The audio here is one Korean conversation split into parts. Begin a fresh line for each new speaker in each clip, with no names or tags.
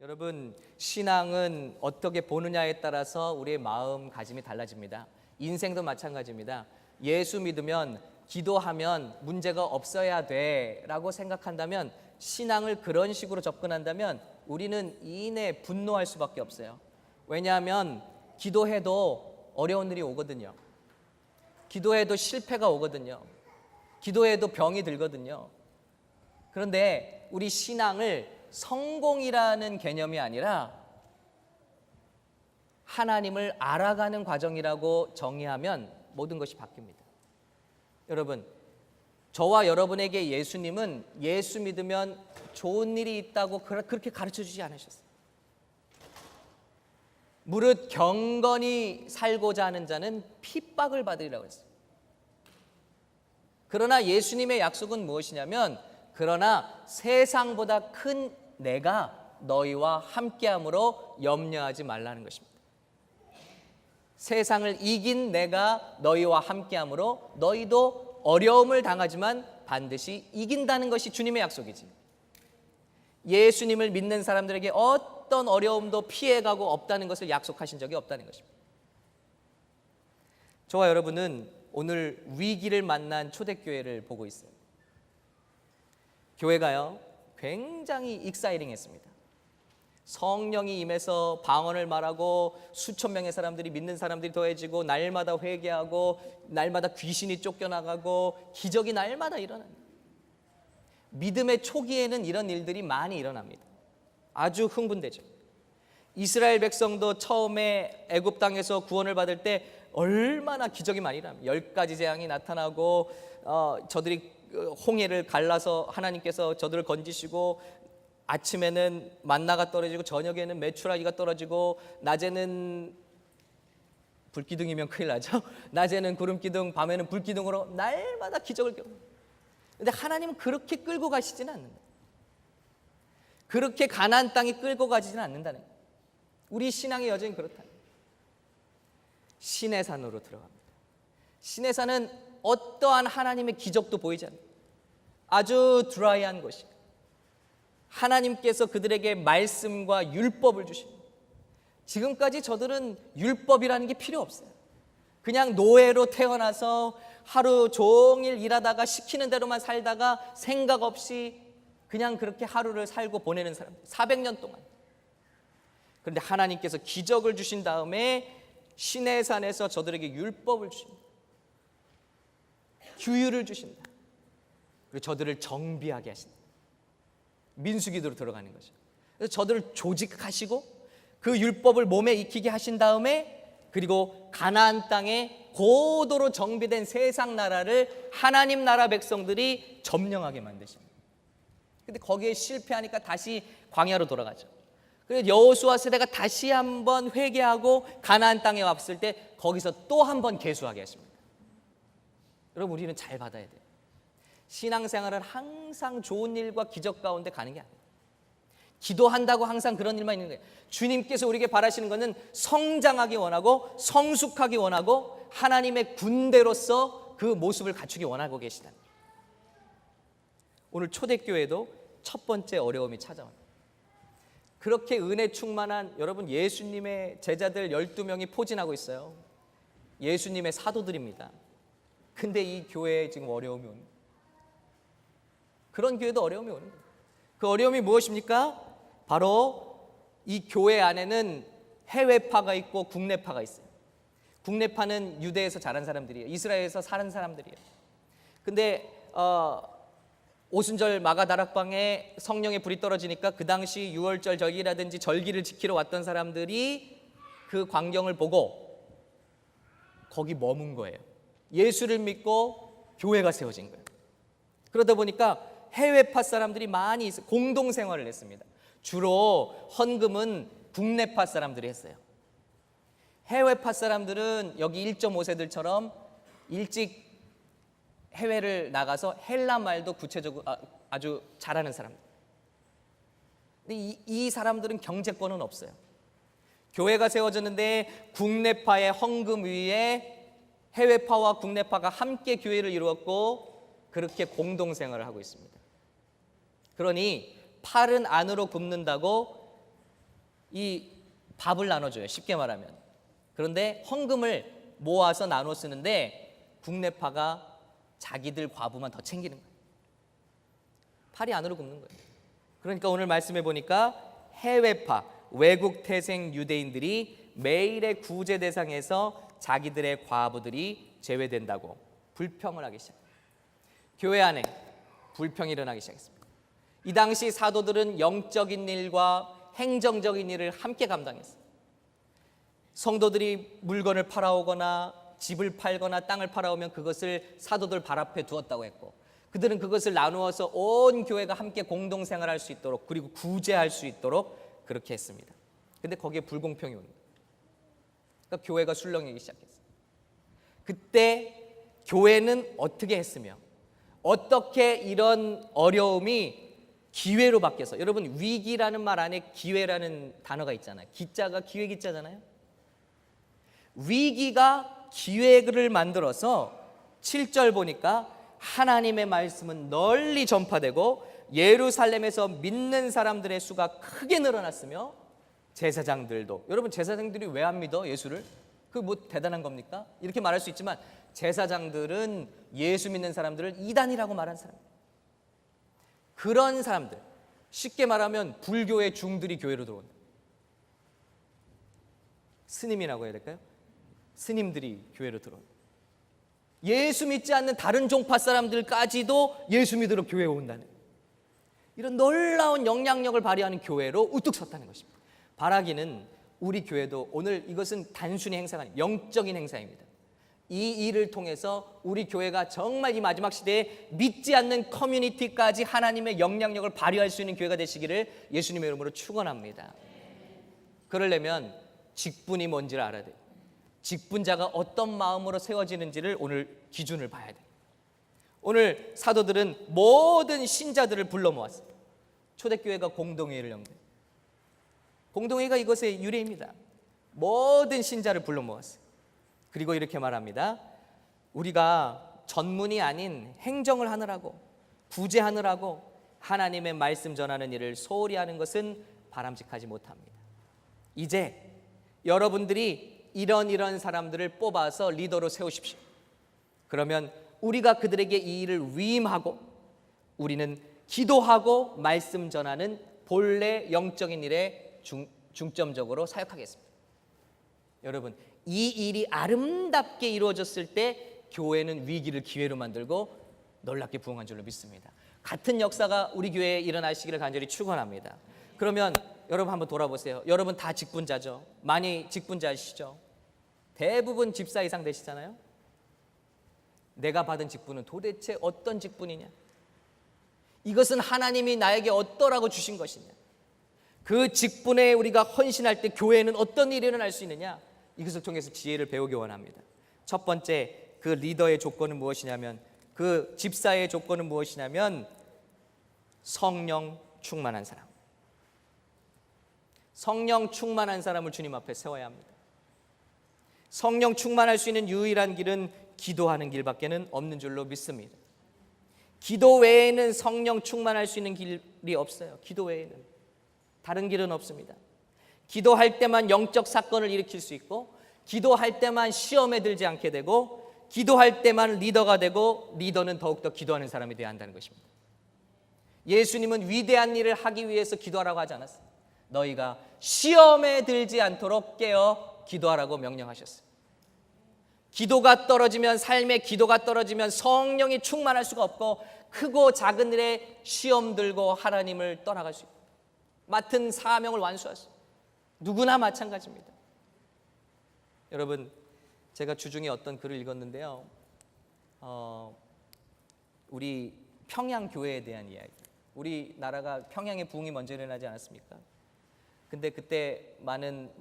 여러분, 신앙은 어떻게 보느냐에 따라서 우리의 마음가짐이 달라집니다. 인생도 마찬가지입니다. 예수 믿으면, 기도하면 문제가 없어야 돼라고 생각한다면, 신앙을 그런 식으로 접근한다면 우리는 이내 분노할 수밖에 없어요. 왜냐하면 기도해도 어려운 일이 오거든요. 기도해도 실패가 오거든요. 기도해도 병이 들거든요. 그런데 우리 신앙을 성공이라는 개념이 아니라 하나님을 알아가는 과정이라고 정의하면 모든 것이 바뀝니다. 여러분, 저와 여러분에게 예수님은 예수 믿으면 좋은 일이 있다고 그렇게 가르쳐 주지 않으셨어요. 무릇 경건히 살고자 하는 자는 핍박을 받으리라고 했어요. 그러나 예수님의 약속은 무엇이냐면, 그러나 세상보다 큰 내가 너희와 함께함으로 염려하지 말라는 것입니다. 세상을 이긴 내가 너희와 함께함으로 너희도 어려움을 당하지만 반드시 이긴다는 것이 주님의 약속이지. 예수님을 믿는 사람들에게 어떤 어려움도 피해가고 없다는 것을 약속하신 적이 없다는 것입니다. 저와 여러분은 오늘 위기를 만난 초대교회를 보고 있어요. 교회가요, 굉장히 익사이링했습니다. 성령이 임해서 방언을 말하고 수천 명의 사람들이, 믿는 사람들이 더해지고, 날마다 회개하고, 날마다 귀신이 쫓겨나가고, 기적이 날마다 일어납니다. 믿음의 초기에는 이런 일들이 많이 일어납니다. 아주 흥분되죠. 이스라엘 백성도 처음에 애굽 땅에서 구원을 받을 때 얼마나 기적이 많이 일어납니다. 10가지 재앙이 나타나고, 저들이 홍해를 갈라서 하나님께서 저들을 건지시고, 아침에는 만나가 떨어지고, 저녁에는 메추라기가 떨어지고, 낮에는 불기둥이면 큰일 나죠. 낮에는 구름기둥, 밤에는 불기둥으로 날마다 기적을 겪습니다. 그런데 하나님은 그렇게 끌고 가시지는 않는다. 그렇게 가나안 땅에 끌고 가지는 않는다는 거예요. 우리 신앙의 여정이 그렇다. 시내산으로 들어갑니다. 시내산은 어떠한 하나님의 기적도 보이지 않는다. 아주 드라이한 곳이, 하나님께서 그들에게 말씀과 율법을 주십니다. 지금까지 저들은 율법이라는 게 필요 없어요. 그냥 노예로 태어나서 하루 종일 일하다가 시키는 대로만 살다가 생각 없이 그냥 그렇게 하루를 살고 보내는 사람들, 400년 동안. 그런데 하나님께서 기적을 주신 다음에 시내산에서 저들에게 율법을 주십니다. 규율을 주십니다. 그리고 저들을 정비하게 하신다. 민수기도로 들어가는 거죠. 그래서 저들을 조직하시고 그 율법을 몸에 익히게 하신 다음에, 그리고 가나안 땅에 고도로 정비된 세상 나라를 하나님 나라 백성들이 점령하게 만드십니다. 근데 거기에 실패하니까 다시 광야로 돌아가죠. 그래서 여호수아 세대가 다시 한번 회개하고 가나안 땅에 왔을 때 거기서 또 한번 계수하게 하십니다. 여러분, 우리는 잘 받아야 돼요. 신앙생활은 항상 좋은 일과 기적 가운데 가는 게 아니에요. 기도한다고 항상 그런 일만 있는 거예요. 주님께서 우리에게 바라시는 것은 성장하기 원하고, 성숙하기 원하고, 하나님의 군대로서 그 모습을 갖추기 원하고 계시다는 거예요. 오늘 초대교회도 첫 번째 어려움이 찾아옵니다. 그렇게 은혜 충만한, 여러분, 예수님의 제자들 12명이 포진하고 있어요. 예수님의 사도들입니다. 근데 이 교회에 지금 어려움이 옵니다. 그런 교회도 어려움이 오는 거예요. 그 어려움이 무엇입니까? 바로 이 교회 안에는 해외파가 있고 국내파가 있어요. 국내파는 유대에서 자란 사람들이에요. 이스라엘에서 사는 사람들이에요. 근데 오순절 마가다락방에 성령의 불이 떨어지니까 그 당시 유월절 절기라든지 절기를 지키러 왔던 사람들이 그 광경을 보고 거기 머문 거예요. 예수를 믿고 교회가 세워진 거예요. 그러다 보니까 해외파 사람들이 많이 공동생활을 했습니다. 주로 헌금은 국내파 사람들이 했어요. 해외파 사람들은 여기 1.5세들처럼 일찍 해외를 나가서 헬라 말도 구체적으로 아주 잘하는 사람들. 근데 이 사람들은 경제권은 없어요. 교회가 세워졌는데 국내파의 헌금 위에 해외파와 국내파가 함께 교회를 이루었고, 그렇게 공동생활을 하고 있습니다. 그러니 팔은 안으로 굽는다고 이 밥을 나눠줘요. 쉽게 말하면. 그런데 헌금을 모아서 나눠 쓰는데 국내파가 자기들 과부만 더 챙기는 거예요. 팔이 안으로 굽는 거예요. 그러니까 오늘 말씀해 보니까 해외파, 외국 태생 유대인들이 매일의 구제 대상에서 자기들의 과부들이 제외된다고 불평을 하기 시작합니다. 교회 안에 불평이 일어나기 시작했습니다. 이 당시 사도들은 영적인 일과 행정적인 일을 함께 감당했어요. 성도들이 물건을 팔아오거나 집을 팔거나 땅을 팔아오면 그것을 사도들 발 앞에 두었다고 했고, 그들은 그것을 나누어서 온 교회가 함께 공동생활할 수 있도록, 그리고 구제할 수 있도록 그렇게 했습니다. 근데 거기에 불공평이 오는 거예요. 그러니까 교회가 술렁이기 시작했어요. 그때 교회는 어떻게 했으며 어떻게 이런 어려움이 기회로 바뀌어서, 여러분 위기라는 말 안에 기회라는 단어가 있잖아요. 기자가 기회 기자잖아요. 위기가 기회를 만들어서 7절 보니까 하나님의 말씀은 널리 전파되고 예루살렘에서 믿는 사람들의 수가 크게 늘어났으며 제사장들도, 여러분 제사장들이 왜 안 믿어 예수를? 그 뭐 대단한 겁니까? 이렇게 말할 수 있지만 제사장들은 예수 믿는 사람들을 이단이라고 말한 사람, 그런 사람들, 쉽게 말하면 불교의 중들이 교회로 들어온다. 스님이라고 해야 될까요? 스님들이 교회로 들어온다. 예수 믿지 않는 다른 종파 사람들까지도 예수 믿으러 교회에 온다는, 이런 놀라운 영향력을 발휘하는 교회로 우뚝 섰다는 것입니다. 바라기는 우리 교회도 오늘 이것은 단순히 행사가 아니라 영적인 행사입니다. 이 일을 통해서 우리 교회가 정말 이 마지막 시대에 믿지 않는 커뮤니티까지 하나님의 영향력을 발휘할 수 있는 교회가 되시기를 예수님의 이름으로 축원합니다. 그러려면 직분이 뭔지를 알아야 돼요. 직분자가 어떤 마음으로 세워지는지를 오늘 기준을 봐야 돼요. 오늘 사도들은 모든 신자들을 불러 모았어요. 초대교회가 공동회의를 연거예요. 공동회의가 이것의 유래입니다. 모든 신자를 불러 모았어요. 그리고 이렇게 말합니다. 우리가 전문이 아닌 행정을 하느라고, 구제하느라고 하나님의 말씀 전하는 일을 소홀히 하는 것은 바람직하지 못합니다. 이제 여러분들이 이런 사람들을 뽑아서 리더로 세우십시오. 그러면 우리가 그들에게 이 일을 위임하고 우리는 기도하고 말씀 전하는 본래 영적인 일에 중점적으로 사역하겠습니다. 여러분, 이 일이 아름답게 이루어졌을 때 교회는 위기를 기회로 만들고 놀랍게 부흥한 줄로 믿습니다. 같은 역사가 우리 교회에 일어나시기를 간절히 축원합니다. 그러면 여러분 한번 돌아보세요. 여러분 다 직분자죠. 많이 직분자시죠. 대부분 집사 이상 되시잖아요. 내가 받은 직분은 도대체 어떤 직분이냐? 이것은 하나님이 나에게 어떠라고 주신 것이냐? 그 직분에 우리가 헌신할 때 교회는 어떤 일이 일어날 수 있느냐? 이것을 통해서 지혜를 배우기 원합니다. 첫 번째, 그 리더의 조건은 무엇이냐면, 그 집사의 조건은 무엇이냐면 성령 충만한 사람. 성령 충만한 사람을 주님 앞에 세워야 합니다. 성령 충만할 수 있는 유일한 길은 기도하는 길밖에는 없는 줄로 믿습니다. 기도 외에는 성령 충만할 수 있는 길이 없어요. 기도 외에는 다른 길은 없습니다. 기도할 때만 영적 사건을 일으킬 수 있고, 기도할 때만 시험에 들지 않게 되고, 기도할 때만 리더가 되고, 리더는 더욱더 기도하는 사람이 되어야 한다는 것입니다. 예수님은 위대한 일을 하기 위해서 기도하라고 하지 않았어요. 너희가 시험에 들지 않도록 깨어 기도하라고 명령하셨어요. 기도가 떨어지면, 삶의 기도가 떨어지면 성령이 충만할 수가 없고, 크고 작은 일에 시험 들고 하나님을 떠나갈 수 있고, 맡은 사명을 완수할 수, 누구나 마찬가지입니다. 여러분, 제가 주중에 어떤 글을 읽었는데요, 우리 평양 교회에 대한 이야기. 우리나라가 평양의 부흥이 먼저 일어나지 않았습니까? 근데 그때 많은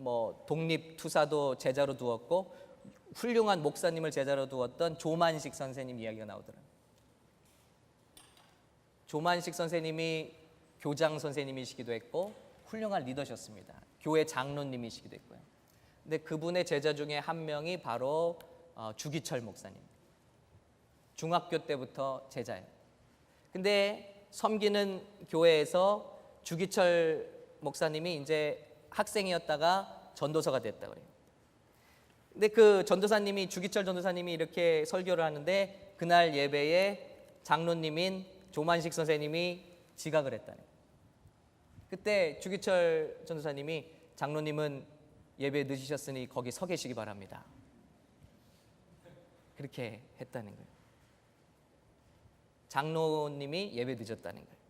독립 투사도 제자로 두었고 훌륭한 목사님을 제자로 두었던 조만식 선생님 이야기가 나오더라고요. 조만식 선생님이 교장 선생님이시기도 했고 훌륭한 리더셨습니다. 교회 장로님이시기도 했고요. 근데 그분의 제자 중에 한 명이 바로 주기철 목사님. 중학교 때부터 제자예요. 근데 섬기는 교회에서 주기철 목사님이 이제 학생이었다가 전도사가 됐다 그래요. 근데 그 전도사님이, 주기철 전도사님이 이렇게 설교를 하는데 그날 예배에 장로님인 조만식 선생님이 지각을 했다는 거예요. 그때 주기철 전도사님이, 장로님은 예배 늦으셨으니 거기 서 계시기 바랍니다, 그렇게 했다는 거예요. 장로님이 예배 늦었다는 거예요.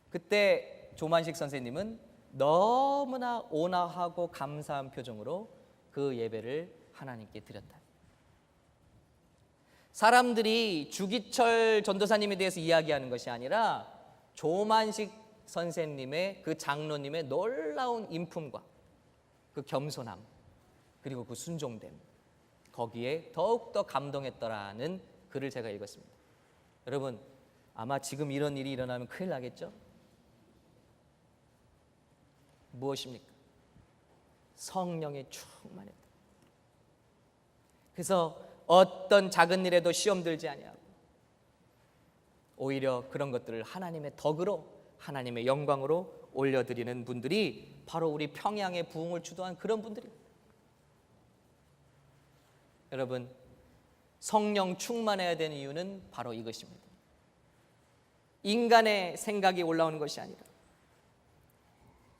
그때 조만식 선생님은 너무나 온화하고 감사한 표정으로 그 예배를 하나님께 드렸다. 사람들이 주기철 전도사님에 대해서 이야기하는 것이 아니라 조만식 선생님의, 그 장로님의 놀라운 인품과 그 겸손함, 그리고 그 순종됨, 거기에 더욱더 감동했더라는 글을 제가 읽었습니다. 여러분, 아마 지금 이런 일이 일어나면 큰일 나겠죠? 무엇입니까? 성령에 충만했다. 그래서 어떤 작은 일에도 시험 들지 아니하고 오히려 그런 것들을 하나님의 덕으로, 하나님의 영광으로 올려드리는 분들이 바로 우리 평양의 부흥을 주도한 그런 분들입니다. 여러분, 성령 충만해야 되는 이유는 바로 이것입니다. 인간의 생각이 올라오는 것이 아니라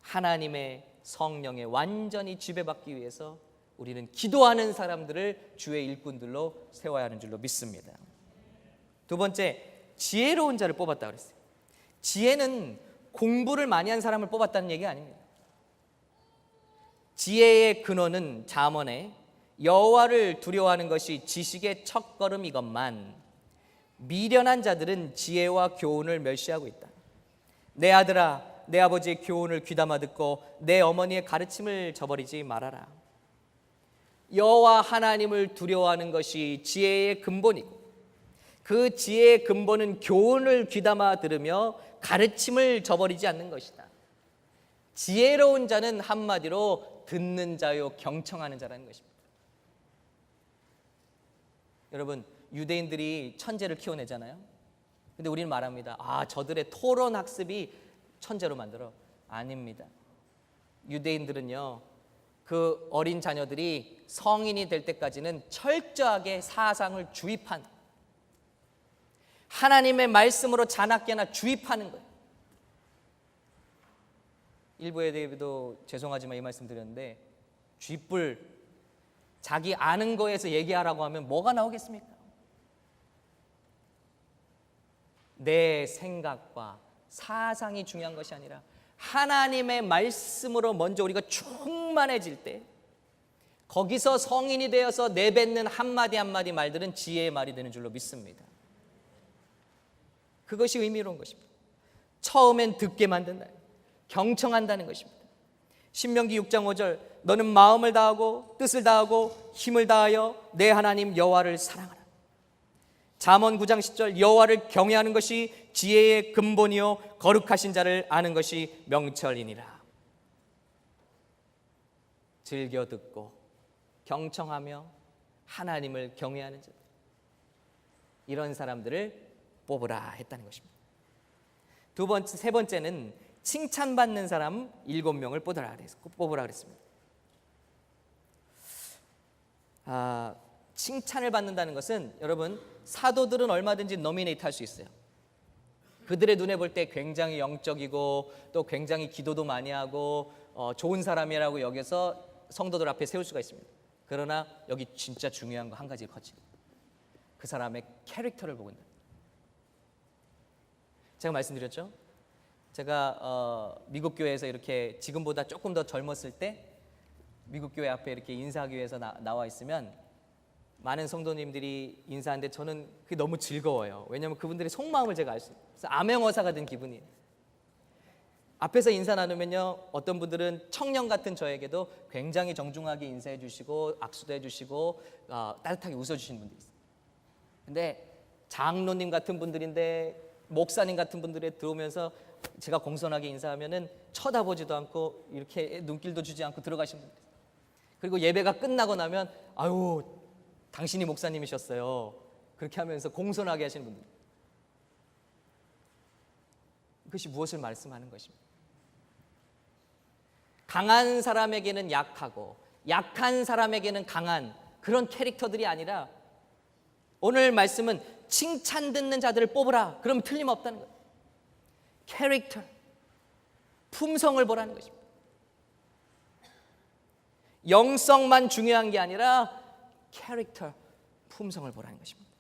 하나님의 성령에 완전히 지배받기 위해서 우리는 기도하는 사람들을 주의 일꾼들로 세워야 하는 줄로 믿습니다. 두 번째, 지혜로운 자를 뽑았다 그랬어요. 지혜는 공부를 많이 한 사람을 뽑았다는 얘기 아닙니다. 지혜의 근원은 잠언에 여호와를 두려워하는 것이 지식의 첫걸음이건만 미련한 자들은 지혜와 교훈을 멸시하고 있다. 내 아들아, 내 아버지의 교훈을 귀담아 듣고 내 어머니의 가르침을 저버리지 말아라. 여호와 하나님을 두려워하는 것이 지혜의 근본이고, 그 지혜의 근본은 교훈을 귀담아 들으며 가르침을 저버리지 않는 것이다. 지혜로운 자는 한마디로 듣는 자요 경청하는 자라는 것입니다. 여러분, 유대인들이 천재를 키워내잖아요. 근데 우리는 말합니다. 저들의 토론 학습이 천재로 만들어. 아닙니다. 유대인들은요, 그 어린 자녀들이 성인이 될 때까지는 철저하게 사상을 주입한, 하나님의 말씀으로 자나깨나 주입하는 거예요. 일부에 대해도 죄송하지만 이 말씀 드렸는데, 쥐뿔 자기 아는 거에서 얘기하라고 하면 뭐가 나오겠습니까? 내 생각과 사상이 중요한 것이 아니라 하나님의 말씀으로 먼저 우리가 충만해질 때, 거기서 성인이 되어서 내뱉는 한마디 한마디 말들은 지혜의 말이 되는 줄로 믿습니다. 그것이 의미로운 것입니다. 처음엔 듣게 만든다, 경청한다는 것입니다. 신명기 6장 5절, 너는 마음을 다하고 뜻을 다하고 힘을 다하여 내 하나님 여호와를 사랑하라. 잠언 9장 10절, 여호와를 경외하는 것이 지혜의 근본이요 거룩하신 자를 아는 것이 명철이니라. 즐겨 듣고 경청하며 하나님을 경외하는 자들, 이런 사람들을 뽑으라 했다는 것입니다. 세 번째는 칭찬받는 사람 7명을 뽑으라 그랬습니다. 칭찬을 받는다는 것은, 여러분, 사도들은 얼마든지 노미네이트 할 수 있어요. 그들의 눈에 볼 때 굉장히 영적이고 또 굉장히 기도도 많이 하고 좋은 사람이라고 여겨서 성도들 앞에 세울 수가 있습니다. 그러나 여기 진짜 중요한 거 한 가지 거칩니다. 그 사람의 캐릭터를 보고 있다. 제가 말씀드렸죠? 제가 미국 교회에서 이렇게 지금보다 조금 더 젊었을 때 미국 교회 앞에 이렇게 인사하기 위해서 나와 있으면 많은 성도님들이 인사하는데 저는 그게 너무 즐거워요. 왜냐하면 그분들의 속마음을 제가 알 수 있어요. 그래서 암행어사가 된 기분이에요. 앞에서 인사 나누면요, 어떤 분들은 청년 같은 저에게도 굉장히 정중하게 인사해 주시고 악수도 해주시고 따뜻하게 웃어주시는 분들이 있어요. 근데 장로님 같은 분들인데, 목사님 같은 분들이 들어오면서 제가 공손하게 인사하면은 쳐다보지도 않고 이렇게 눈길도 주지 않고 들어가시는 분들. 그리고 예배가 끝나고 나면 아유, 당신이 목사님이셨어요, 그렇게 하면서 공손하게 하시는 분들. 그것이 무엇을 말씀하는 것입니까? 강한 사람에게는 약하고 약한 사람에게는 강한 그런 캐릭터들이 아니라 오늘 말씀은 칭찬 듣는 자들을 뽑으라. 그러면 틀림없다는 거예요. 캐릭터, 품성을 보라는 것입니다. 영성만 중요한 게 아니라 캐릭터, 품성을 보라는 것입니다.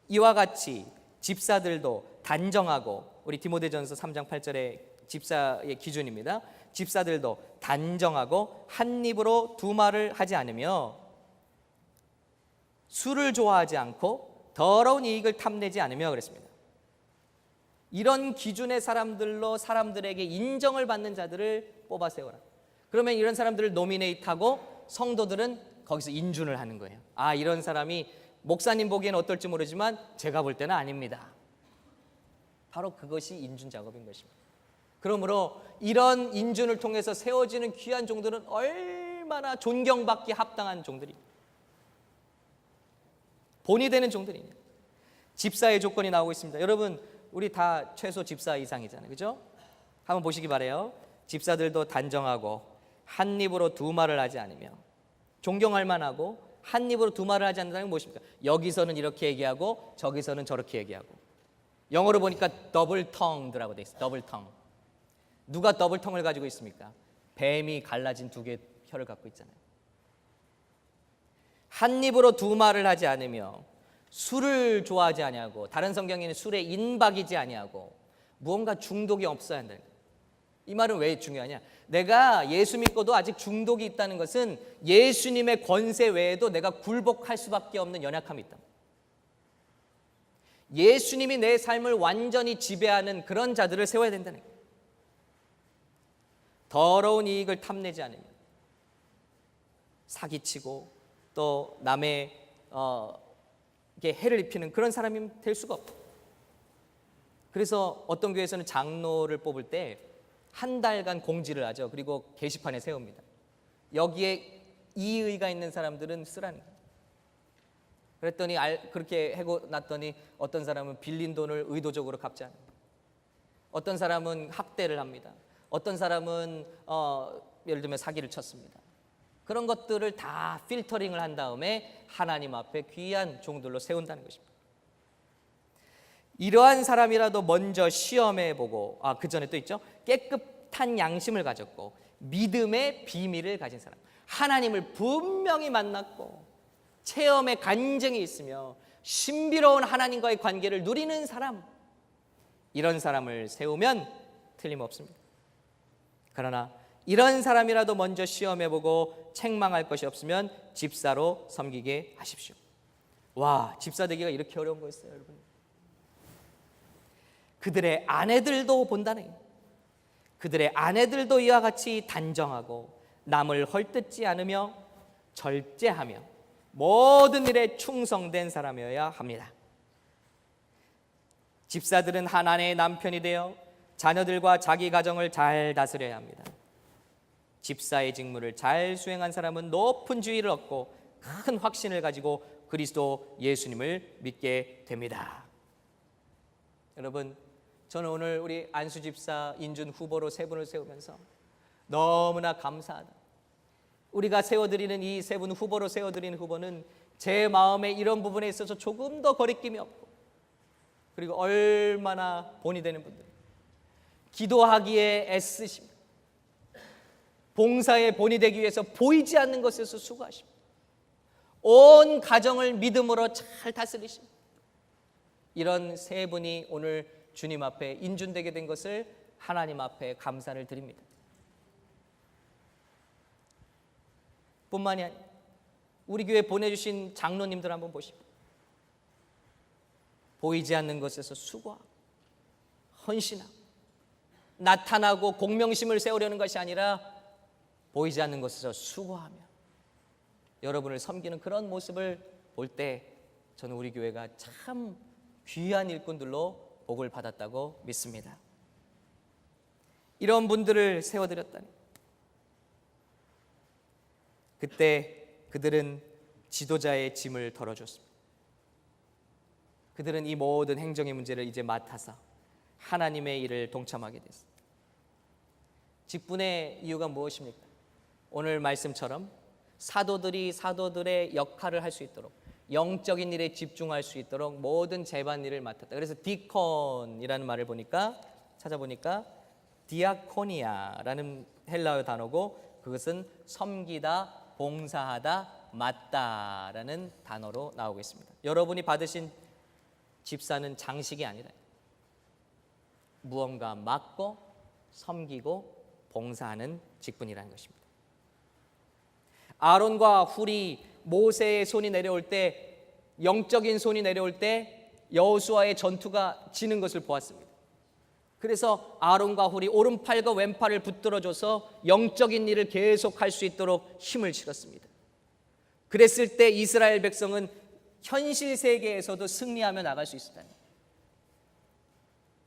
이와 같이 집사들도 단정하고, 우리 디모데전서 3장 8절의 집사의 기준입니다. 집사들도 단정하고 한 입으로 두 말을 하지 않으며 술을 좋아하지 않고 더러운 이익을 탐내지 않으며 그랬습니다. 이런 기준의 사람들로 사람들에게 인정을 받는 자들을 뽑아 세워라. 그러면 이런 사람들을 노미네이트하고 성도들은 거기서 인준을 하는 거예요. 아, 이런 사람이 목사님 보기에는 어떨지 모르지만 제가 볼 때는 아닙니다. 바로 그것이 인준 작업인 것입니다. 그러므로 이런 인준을 통해서 세워지는 귀한 종들은 얼마나 존경받기 합당한 종들입니다. 본이 되는 종들이냐. 집사의 조건이 나오고 있습니다. 여러분, 우리 다 최소 집사 이상이잖아요, 그죠? 한번 보시기 바라요. 집사들도 단정하고 한 입으로 두 말을 하지 않으며, 존경할 만하고 한 입으로 두 말을 하지 않는다는 건 무엇입니까? 여기서는 이렇게 얘기하고 저기서는 저렇게 얘기하고. 영어로 보니까 더블 텅드라고 돼 있어요. 더블 텅. 누가 더블 텅을 가지고 있습니까? 뱀이 갈라진 두 개의 혀를 갖고 있잖아요. 한 입으로 두 말을 하지 않으며 술을 좋아하지 아니하고, 다른 성경에는 술에 인박이지 아니하고, 무언가 중독이 없어야 한다는 거예요. 이 말은 왜 중요하냐? 내가 예수 믿고도 아직 중독이 있다는 것은 예수님의 권세 외에도 내가 굴복할 수밖에 없는 연약함이 있다. 예수님이 내 삶을 완전히 지배하는 그런 자들을 세워야 된다는 거예요. 더러운 이익을 탐내지 않으며 사기치고 또 남의 해를 입히는 그런 사람이 될 수가 없다. 그래서 어떤 교회에서는 장로를 뽑을 때 한 달간 공지를 하죠. 그리고 게시판에 세웁니다. 여기에 이의가 있는 사람들은 쓰라는 거예요. 그랬더니 그렇게 하고 났더니 어떤 사람은 빌린 돈을 의도적으로 갚지 않아요. 어떤 사람은 학대를 합니다. 어떤 사람은 예를 들면 사기를 쳤습니다. 그런 것들을 다 필터링을 한 다음에 하나님 앞에 귀한 종들로 세운다는 것입니다. 이러한 사람이라도 먼저 시험해 보고, 그 전에 또 있죠. 깨끗한 양심을 가졌고 믿음의 비밀을 가진 사람. 하나님을 분명히 만났고 체험의 간증이 있으며 신비로운 하나님과의 관계를 누리는 사람. 이런 사람을 세우면 틀림없습니다. 그러나 이런 사람이라도 먼저 시험해보고 책망할 것이 없으면 집사로 섬기게 하십시오. 와, 집사 되기가 이렇게 어려운 거였어요, 여러분. 그들의 아내들도 본다는 거예요. 그들의 아내들도 이와 같이 단정하고 남을 헐뜯지 않으며 절제하며 모든 일에 충성된 사람이어야 합니다. 집사들은 한 아내의 남편이 되어 자녀들과 자기 가정을 잘 다스려야 합니다. 집사의 직무를 잘 수행한 사람은 높은 지위를 얻고 큰 확신을 가지고 그리스도 예수님을 믿게 됩니다. 여러분, 저는 오늘 우리 안수 집사 인준 후보로 세 분을 세우면서 너무나 감사하다. 우리가 세워드리는 이 세 분 후보로 세워드리는 후보는 제 마음에 이런 부분에 있어서 조금 더 거리낌이 없고, 그리고 얼마나 본이 되는 분들, 기도하기에 애쓰십니다. 봉사에 본이 되기 위해서 보이지 않는 것에서 수고하십니다. 온 가정을 믿음으로 잘 다스리십니다. 이런 세 분이 오늘 주님 앞에 인준되게 된 것을 하나님 앞에 감사를 드립니다. 뿐만이 아니라 우리 교회 보내주신 장로님들 한번 보십시오. 보이지 않는 것에서 수고하고 헌신하고 나타나고 공명심을 세우려는 것이 아니라 보이지 않는 것에서 수고하며 여러분을 섬기는 그런 모습을 볼 때 저는 우리 교회가 참 귀한 일꾼들로 복을 받았다고 믿습니다. 이런 분들을 세워드렸다니, 그때 그들은 지도자의 짐을 덜어줬습니다. 그들은 이 모든 행정의 문제를 이제 맡아서 하나님의 일을 동참하게 됐습니다. 직분의 이유가 무엇입니까? 오늘 말씀처럼 사도들이 사도들의 역할을 할 수 있도록, 영적인 일에 집중할 수 있도록 모든 제반일을 맡았다. 그래서 디콘이라는 말을 찾아보니까 디아코니아라는 헬라어 단어고, 그것은 섬기다, 봉사하다, 맡다라는 단어로 나오고 있습니다. 여러분이 받으신 집사는 장식이 아니라 무언가 맡고 섬기고 봉사하는 직분이라는 것입니다. 아론과 훌이 모세의 손이 내려올 때, 영적인 손이 내려올 때 여호수아의 전투가 지는 것을 보았습니다. 그래서 아론과 훌이 오른팔과 왼팔을 붙들어줘서 영적인 일을 계속할 수 있도록 힘을 실었습니다. 그랬을 때 이스라엘 백성은 현실 세계에서도 승리하며 나갈 수 있었다는 거예요.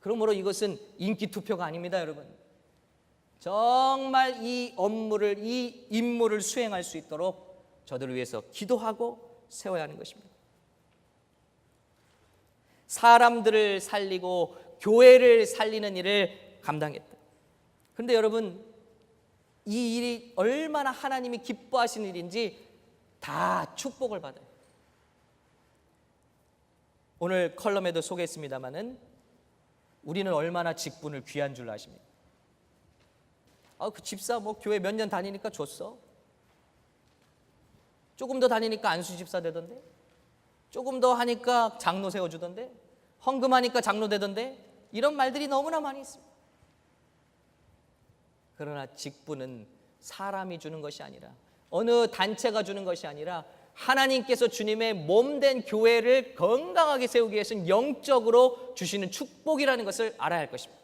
그러므로 이것은 인기 투표가 아닙니다, 여러분. 정말 이 업무를, 이 임무를 수행할 수 있도록 저들을 위해서 기도하고 세워야 하는 것입니다. 사람들을 살리고 교회를 살리는 일을 감당했다. 그런데 여러분, 이 일이 얼마나 하나님이 기뻐하시는 일인지 다 축복을 받아요. 오늘 컬럼에도 소개했습니다마는 우리는 얼마나 직분을 귀한 줄 아십니까? 그 집사 뭐 교회 몇 년 다니니까 줬어. 조금 더 다니니까 안수 집사 되던데. 조금 더 하니까 장로 세워주던데. 헌금하니까 장로 되던데. 이런 말들이 너무나 많이 있습니다. 그러나 직분은 사람이 주는 것이 아니라, 어느 단체가 주는 것이 아니라, 하나님께서 주님의 몸된 교회를 건강하게 세우기 위해서는 영적으로 주시는 축복이라는 것을 알아야 할 것입니다.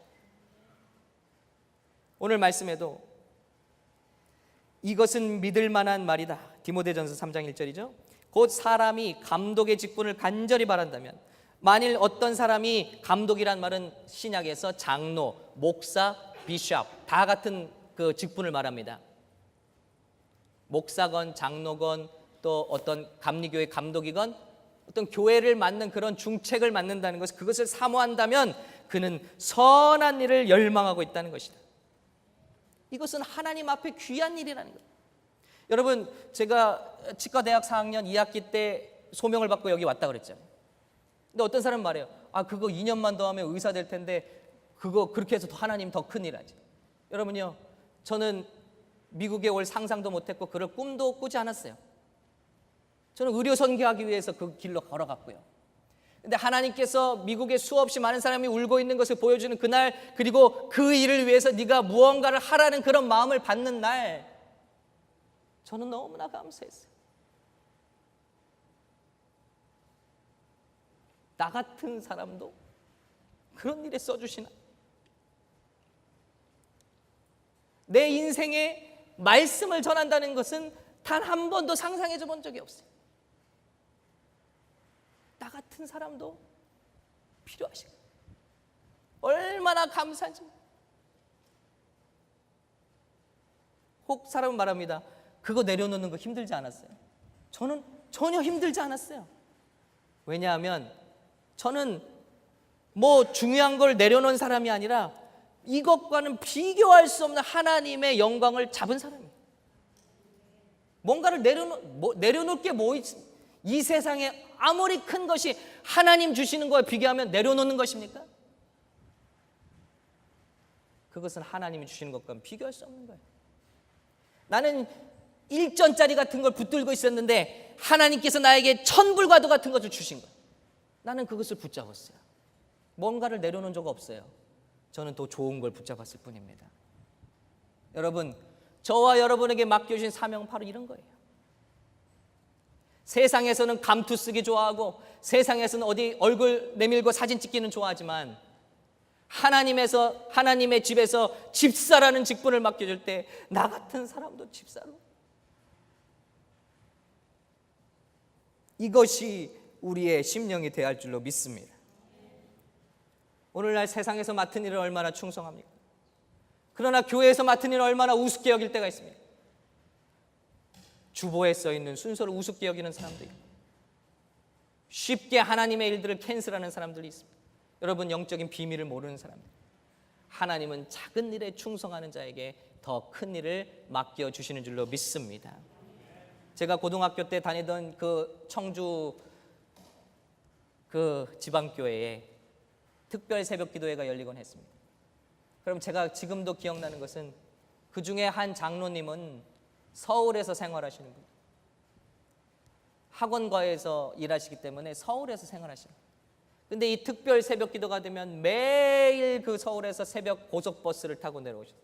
오늘 말씀에도 이것은 믿을 만한 말이다. 디모데전서 3장 1절이죠. 곧 사람이 감독의 직분을 간절히 바란다면, 만일 어떤 사람이, 감독이란 말은 신약에서 장로, 목사, 비숍 다 같은 그 직분을 말합니다. 목사건 장로건 또 어떤 감리교회 감독이건 어떤 교회를 맡는 그런 중책을 맡는다는 것, 그것을 사모한다면 그는 선한 일을 열망하고 있다는 것이다. 이것은 하나님 앞에 귀한 일이라는 거예요. 여러분, 제가 치과대학 4학년 2학기 때 소명을 받고 여기 왔다 그랬잖아요. 근데 어떤 사람은 말해요. 그거 2년만 더 하면 의사 될 텐데 그거 그렇게 해서 하나님 더 큰일 하지. 여러분요, 저는 미국에 올 상상도 못했고 그럴 꿈도 꾸지 않았어요. 저는 의료 선교하기 위해서 그 길로 걸어갔고요. 근데 하나님께서 미국에 수없이 많은 사람이 울고 있는 것을 보여주는 그날, 그리고 그 일을 위해서 네가 무언가를 하라는 그런 마음을 받는 날, 저는 너무나 감사했어요. 나 같은 사람도 그런 일에 써주시나? 내 인생에 말씀을 전한다는 것은 단 한 번도 상상해 본 적이 없어요. 나 같은 사람도 필요하시고 얼마나 감사한지. 혹 사람은 말합니다. 그거 내려놓는 거 힘들지 않았어요? 저는 전혀 힘들지 않았어요. 왜냐하면 저는 뭐 중요한 걸 내려놓은 사람이 아니라 이것과는 비교할 수 없는 하나님의 영광을 잡은 사람이에요. 뭔가를 내려놓을 게 뭐 있습니까? 이 세상에 아무리 큰 것이 하나님 주시는 거에 비교하면 내려놓는 것입니까? 그것은 하나님이 주시는 것과는 비교할 수 없는 거예요. 나는 1전짜리 같은 걸 붙들고 있었는데 하나님께서 나에게 1000불과도 같은 것을 주신 거예요. 나는 그것을 붙잡았어요. 뭔가를 내려놓은 적 없어요. 저는 더 좋은 걸 붙잡았을 뿐입니다. 여러분, 저와 여러분에게 맡겨주신 사명은 바로 이런 거예요. 세상에서는 감투 쓰기 좋아하고, 세상에서는 어디 얼굴 내밀고 사진 찍기는 좋아하지만, 하나님의 집에서 집사라는 직분을 맡겨줄 때 나 같은 사람도 집사로, 이것이 우리의 심령이 되어야 할 줄로 믿습니다. 오늘날 세상에서 맡은 일을 얼마나 충성합니까? 그러나 교회에서 맡은 일을 얼마나 우습게 여길 때가 있습니까? 주보에 써있는 순서를 우습게 여기는 사람도 있고, 쉽게 하나님의 일들을 캔슬하는 사람들이 있습니다. 여러분, 영적인 비밀을 모르는 사람들, 하나님은 작은 일에 충성하는 자에게 더 큰 일을 맡겨주시는 줄로 믿습니다. 제가 고등학교 때 다니던 그 청주 그 지방교회에 특별 새벽 기도회가 열리곤 했습니다. 그럼 제가 지금도 기억나는 것은 그 중에 한 장로님은 서울에서 생활하시는 분, 학원과에서 일하시기 때문에 서울에서 생활하시는 분. 근데 이 특별 새벽 기도가 되면 매일 그 서울에서 새벽 고속버스를 타고 내려오셨어요.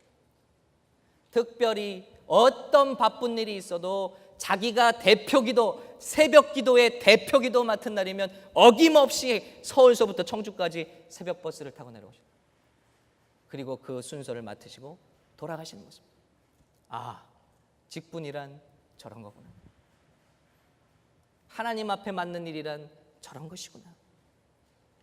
특별히 어떤 바쁜 일이 있어도 자기가 대표기도, 새벽 기도의 대표기도 맡은 날이면 어김없이 서울서부터 청주까지 새벽 버스를 타고 내려오셔요. 그리고 그 순서를 맡으시고 돌아가시는 모습. 아, 직분이란 저런 거구나. 하나님 앞에 맡는 일이란 저런 것이구나.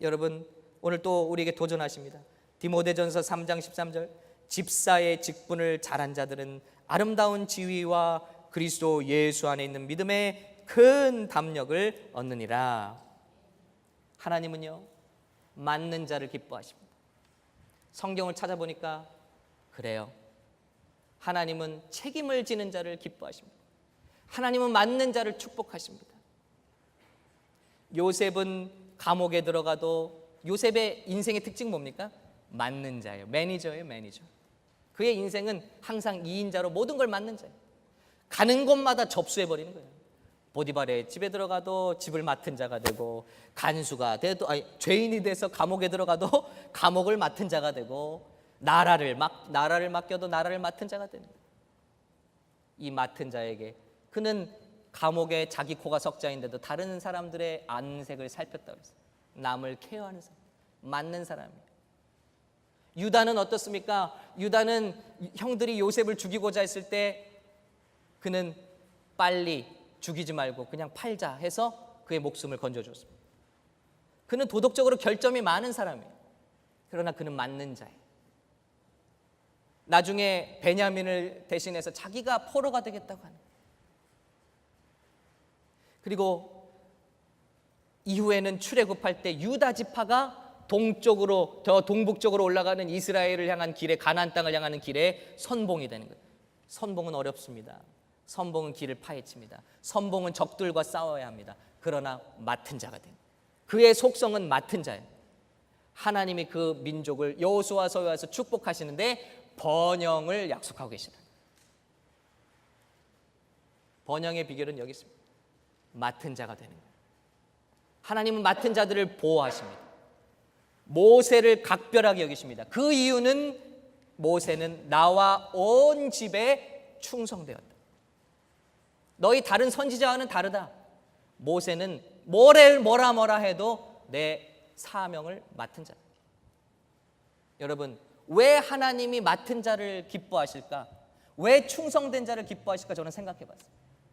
여러분, 오늘 또 우리에게 도전하십니다. 디모데전서 3장 13절, 집사의 직분을 잘한 자들은 아름다운 지위와 그리스도 예수 안에 있는 믿음의 큰 담력을 얻느니라. 하나님은요, 맡는 자를 기뻐하십니다. 성경을 찾아보니까 그래요. 하나님은 책임을 지는 자를 기뻐하십니다. 하나님은 맡는 자를 축복하십니다. 요셉은 감옥에 들어가도 요셉의 인생의 특징 뭡니까? 맡는 자예요. 매니저예요, 매니저. 그의 인생은 항상 2인자로 모든 걸 맡는 자예요. 가는 곳마다 접수해버리는 거예요. 보디발의 집에 들어가도 집을 맡은 자가 되고, 간수가 돼도, 죄인이 돼서 감옥에 들어가도 감옥을 맡은 자가 되고, 나라를 맡겨도 나라를 맡은 자가 되는 거예요. 이 맡은 자에게 그는 감옥에 자기 코가 석자인데도 다른 사람들의 안색을 살폈다고 그랬어요. 남을 케어하는 사람, 맡는 사람이에요. 유다는 어떻습니까? 유다는 형들이 요셉을 죽이고자 했을 때 그는 빨리 죽이지 말고 그냥 팔자 해서 그의 목숨을 건져줬습니다. 그는 도덕적으로 결점이 많은 사람이에요. 그러나 그는 맡는 자예요. 나중에 베냐민을 대신해서 자기가 포로가 되겠다고 하는 거예요. 그리고 이후에는 출애굽할 때 유다 지파가 동쪽으로, 더 동북쪽으로 올라가는 이스라엘을 향한 길에, 가나안 땅을 향하는 길에 선봉이 되는 거예요. 선봉은 어렵습니다. 선봉은 길을 파헤칩니다. 선봉은 적들과 싸워야 합니다. 그러나 맡은 자가 됩니다. 그의 속성은 맡은 자예요. 하나님이 그 민족을 여호수아서에서 축복하시는데 번영을 약속하고 계시다. 번영의 비결은 여기 있습니다. 맡은 자가 되는 거예요. 하나님은 맡은 자들을 보호하십니다. 모세를 각별하게 여기십니다. 그 이유는 모세는 나와 온 집에 충성되었다. 너희 다른 선지자와는 다르다. 모세는 뭐라 해도 내 사명을 맡은 자. 여러분, 왜 하나님이 맡은 자를 기뻐하실까? 왜 충성된 자를 기뻐하실까? 저는 생각해 봤어요.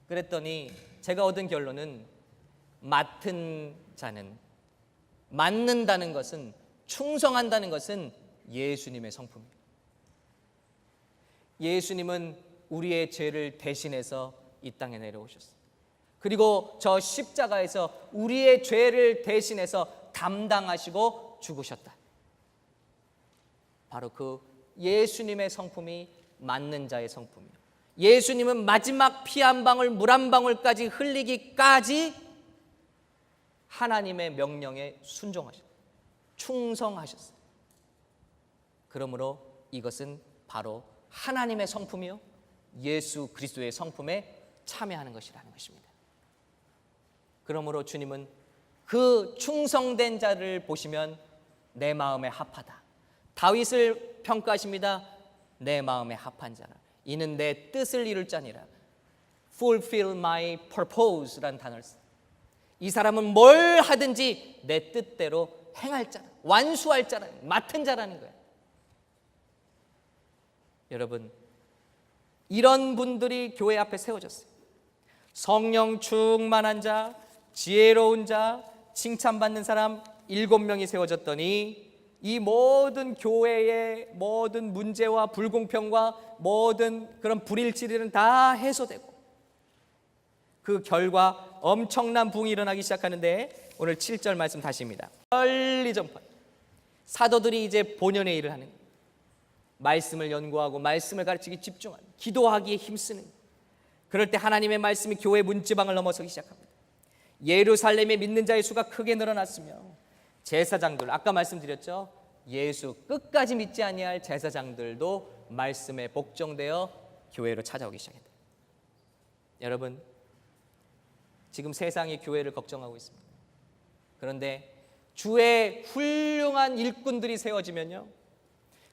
그랬더니 제가 얻은 결론은 맡은 자는, 맡는다는 것은, 충성한다는 것은 예수님의 성품입니다. 예수님은 우리의 죄를 대신해서 이 땅에 내려오셨어요. 그리고 저 십자가에서 우리의 죄를 대신해서 담당하시고 죽으셨다. 바로 그 예수님의 성품이 맡는 자의 성품이에요. 예수님은 마지막 피 한 방울, 물 한 방울까지 흘리기까지 하나님의 명령에 순종하셨어요. 충성하셨어요. 그러므로 이것은 바로 하나님의 성품이요, 예수 그리스도의 성품에 참여하는 것이라는 것입니다. 그러므로 주님은 그 충성된 자를 보시면 내 마음에 합하다. 다윗을 평가하십니다. 내 마음에 합한 자라. 이는 내 뜻을 이룰 자니라. Fulfill my purpose라는 단어를 써요. 이 사람은 뭘 하든지 내 뜻대로 행할 자라, 완수할 자라, 맡은 자라는 거예요. 여러분, 이런 분들이 교회 앞에 세워졌어요. 성령 충만한 자, 지혜로운 자, 칭찬받는 사람 7명이 세워졌더니 이 모든 교회의 모든 문제와 불공평과 모든 그런 불일치들은 다 해소되고, 그 결과 엄청난 부흥이 일어나기 시작하는데, 오늘 7절 말씀 다시입니다. 널리 전파, 사도들이 이제 본연의 일을 하는 거예요. 말씀을 연구하고 말씀을 가르치기 집중하는, 기도하기에 힘쓰는, 그럴 때 하나님의 말씀이 교회 문지방을 넘어서기 시작합니다. 예루살렘에 믿는 자의 수가 크게 늘어났으며 제사장들, 아까 말씀드렸죠, 예수 끝까지 믿지 아니할 제사장들도 말씀에 복종되어 교회로 찾아오기 시작했다. 여러분, 지금 세상이 교회를 걱정하고 있습니다. 그런데 주의 훌륭한 일꾼들이 세워지면요,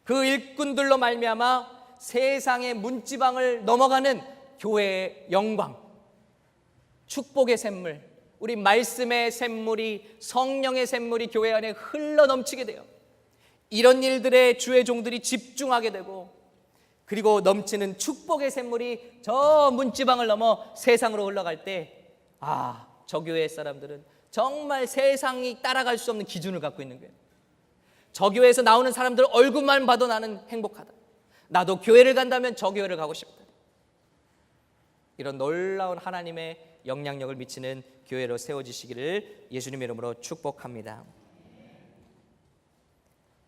그 일꾼들로 말미암아 세상의 문지방을 넘어가는 교회의 영광, 축복의 샘물, 우리 말씀의 샘물이, 성령의 샘물이 교회 안에 흘러 넘치게 돼요. 이런 일들에 주의 종들이 집중하게 되고, 그리고 넘치는 축복의 샘물이 저 문지방을 넘어 세상으로 흘러갈 때, 저 교회의 사람들은 정말 세상이 따라갈 수 없는 기준을 갖고 있는 거예요. 저 교회에서 나오는 사람들 얼굴만 봐도 나는 행복하다. 나도 교회를 간다면 저 교회를 가고 싶다. 이런 놀라운 하나님의 영향력을 미치는 교회로 세워지시기를 예수님의 이름으로 축복합니다.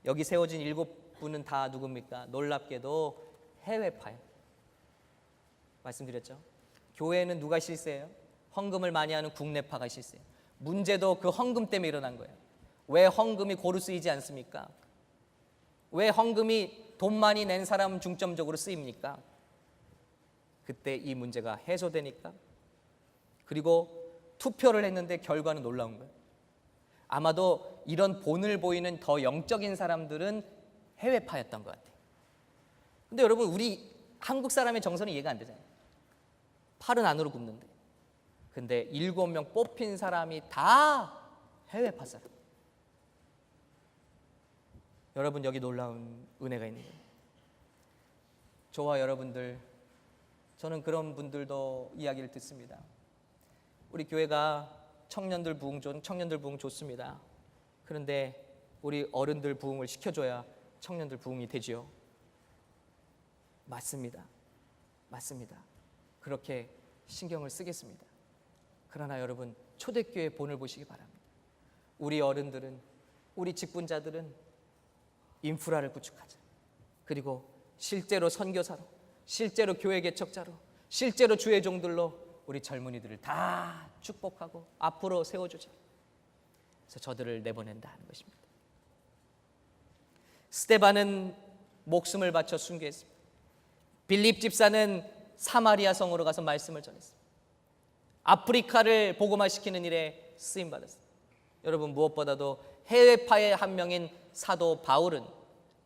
여기 세워진 7분은 다 누굽니까? 놀랍게도 해외파예요. 말씀드렸죠? 교회는 누가 실세예요? 헌금을 많이 하는 국내파가 실세예요. 문제도 그 헌금 때문에 일어난 거예요. 왜 헌금이 고루 쓰이지 않습니까? 왜 헌금이 돈 많이 낸 사람 중점적으로 쓰입니까? 그때 이 문제가 해소되니까. 그리고 투표를 했는데 결과는 놀라운 거예요. 아마도 이런 본을 보이는 더 영적인 사람들은 해외파였던 것 같아요. 근데 여러분, 우리 한국 사람의 정서는 이해가 안 되잖아요. 팔은 안으로 굽는데. 근데 7명 뽑힌 사람이 다 해외파 사람. 여러분, 여기 놀라운 은혜가 있는 거예요. 저와 여러분들, 저는 그런 분들도 이야기를 듣습니다. 우리 교회가 청년들 부흥 좋습니다. 그런데 우리 어른들 부흥을 시켜줘야 청년들 부흥이 되지요. 맞습니다. 그렇게 신경을 쓰겠습니다. 그러나 여러분, 초대교회 본을 보시기 바랍니다. 우리 어른들은, 우리 직분자들은 인프라를 구축하자. 그리고 실제로 선교사로, 실제로 교회 개척자로, 실제로 주의 종들로 우리 젊은이들을 다 축복하고 앞으로 세워주자. 그래서 저들을 내보낸다 하는 것입니다. 스데반은 목숨을 바쳐 순교했습니다. 빌립 집사는 사마리아 성으로 가서 말씀을 전했습니다. 아프리카를 복음화시키는 일에 쓰임받았습니다. 여러분, 무엇보다도 해외파의 한 명인 사도 바울은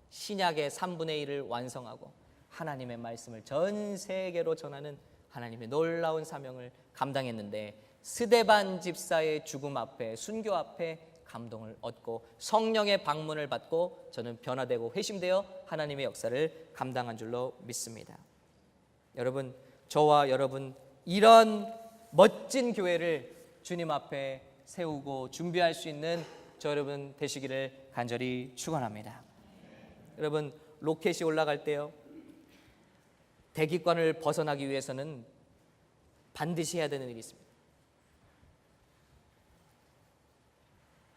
신약의 3분의 1을 완성하고 하나님의 말씀을 전 세계로 전하는 하나님의 놀라운 사명을 감당했는데, 스데반 집사의 죽음 앞에, 순교 앞에 감동을 얻고 성령의 방문을 받고 저는 변화되고 회심되어 하나님의 역사를 감당한 줄로 믿습니다. 여러분, 저와 여러분, 이런 멋진 교회를 주님 앞에 세우고 준비할 수 있는 저 여러분 되시기를 간절히 축원합니다. 여러분, 로켓이 올라갈 때요, 대기권을 벗어나기 위해서는 반드시 해야 되는 일이 있습니다.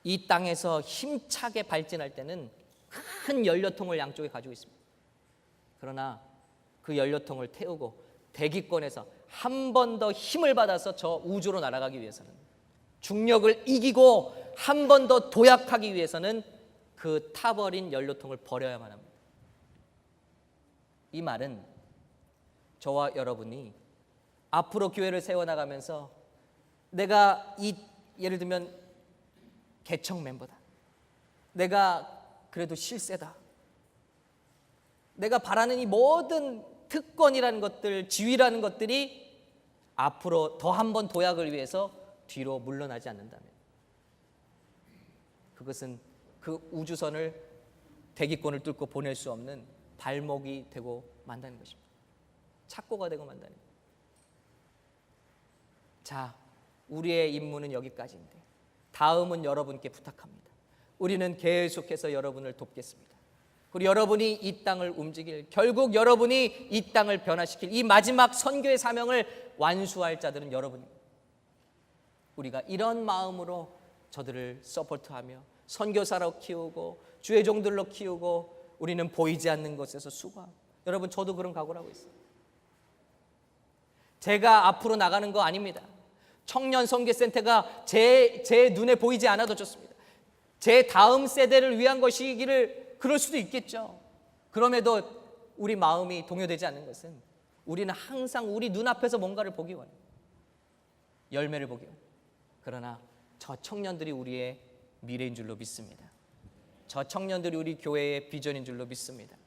이 땅에서 힘차게 발진할 때는 큰 연료통을 양쪽에 가지고 있습니다. 그러나 그 연료통을 태우고 대기권에서 한 번 더 힘을 받아서 저 우주로 날아가기 위해서는, 중력을 이기고 한 번 더 도약하기 위해서는 그 타버린 연료통을 버려야만 합니다. 이 말은 저와 여러분이 앞으로 교회를 세워나가면서 내가 예를 들면 개척 멤버다, 내가 그래도 실세다, 내가 바라는 이 모든 특권이라는 것들, 지위라는 것들이 앞으로 더 한 번 도약을 위해서 뒤로 물러나지 않는다면, 그것은 그 우주선을, 대기권을 뚫고 보낼 수 없는 발목이 되고 만다는 것입니다. 착고가 되고 만다는 것입니다. 자, 우리의 임무는 여기까지인데 다음은 여러분께 부탁합니다. 우리는 계속해서 여러분을 돕겠습니다. 그리고 여러분이 이 땅을 움직일, 결국 여러분이 이 땅을 변화시킬 이 마지막 선교의 사명을 완수할 자들은 여러분입니다. 우리가 이런 마음으로 저들을 서포트하며 선교사로 키우고 주의 종들로 키우고 우리는 보이지 않는 것에서 수고하고. 여러분, 저도 그런 각오를 하고 있어요. 제가 앞으로 나가는 거 아닙니다. 청년 선교센터가 제 눈에 보이지 않아도 좋습니다. 제 다음 세대를 위한 것이기를 그럴 수도 있겠죠. 그럼에도 우리 마음이 동요되지 않는 것은 우리는 항상 우리 눈앞에서 뭔가를 보기 원해요. 열매를 보기 원해요. 그러나 저 청년들이 우리의 미래인 줄로 믿습니다. 저 청년들이 우리 교회의 비전인 줄로 믿습니다.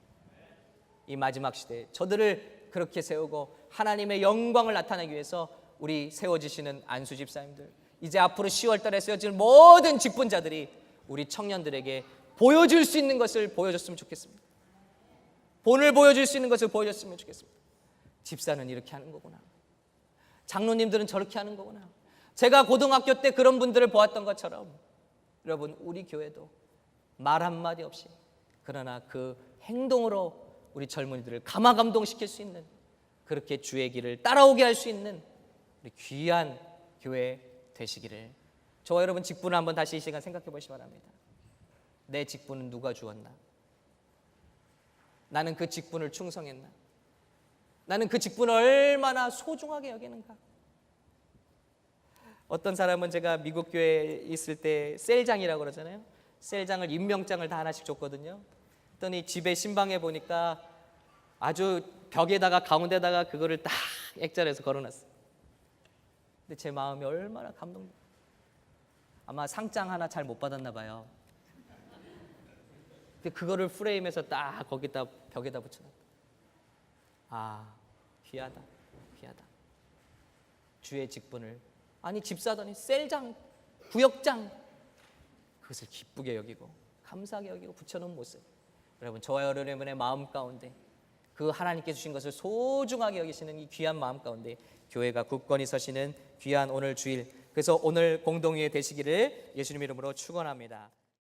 이 마지막 시대에 저들을 그렇게 세우고 하나님의 영광을 나타내기 위해서 우리 세워지시는 안수 집사님들, 이제 앞으로 10월 달에 세워질 모든 직분자들이 우리 청년들에게 보여줄 수 있는 것을 보여줬으면 좋겠습니다. 본을 보여줄 수 있는 것을 보여줬으면 좋겠습니다. 집사는 이렇게 하는 거구나. 장로님들은 저렇게 하는 거구나. 제가 고등학교 때 그런 분들을 보았던 것처럼 여러분, 우리 교회도 말 한마디 없이 그러나 그 행동으로 우리 젊은이들을 감화감동시킬 수 있는, 그렇게 주의 길을 따라오게 할 수 있는 우리 귀한 교회 되시기를, 저와 여러분 직분을 한번 다시 이 시간 생각해 보시기 바랍니다. 내 직분은 누가 주었나? 나는 그 직분을 충성했나? 나는 그 직분을 얼마나 소중하게 여기는가? 어떤 사람은, 제가 미국 교회에 있을 때 셀장이라고 그러잖아요. 셀장을 임명장을 다 하나씩 줬거든요. 그랬더니 집에 신방에 보니까 아주 벽에다가 가운데다가 그거를 딱 액자로 걸어놨어요. 근데 제 마음이 얼마나 감동돼요. 아마 상장 하나 잘 못 받았나 봐요. 근데 그거를 프레임해서 딱 거기다 벽에다 붙여놨다. 아, 귀하다, 귀하다. 주의 직분을, 아니 집사더니 셀장, 구역장, 그것을 기쁘게 여기고 감사하게 여기고 붙여놓은 모습. 여러분, 저와 여러분의 마음 가운데 그 하나님께 주신 것을 소중하게 여기시는 이 귀한 마음 가운데 교회가 굳건히 서시는 귀한 오늘 주일, 그래서 오늘 공동회의 되시기를 예수님 이름으로 축원합니다.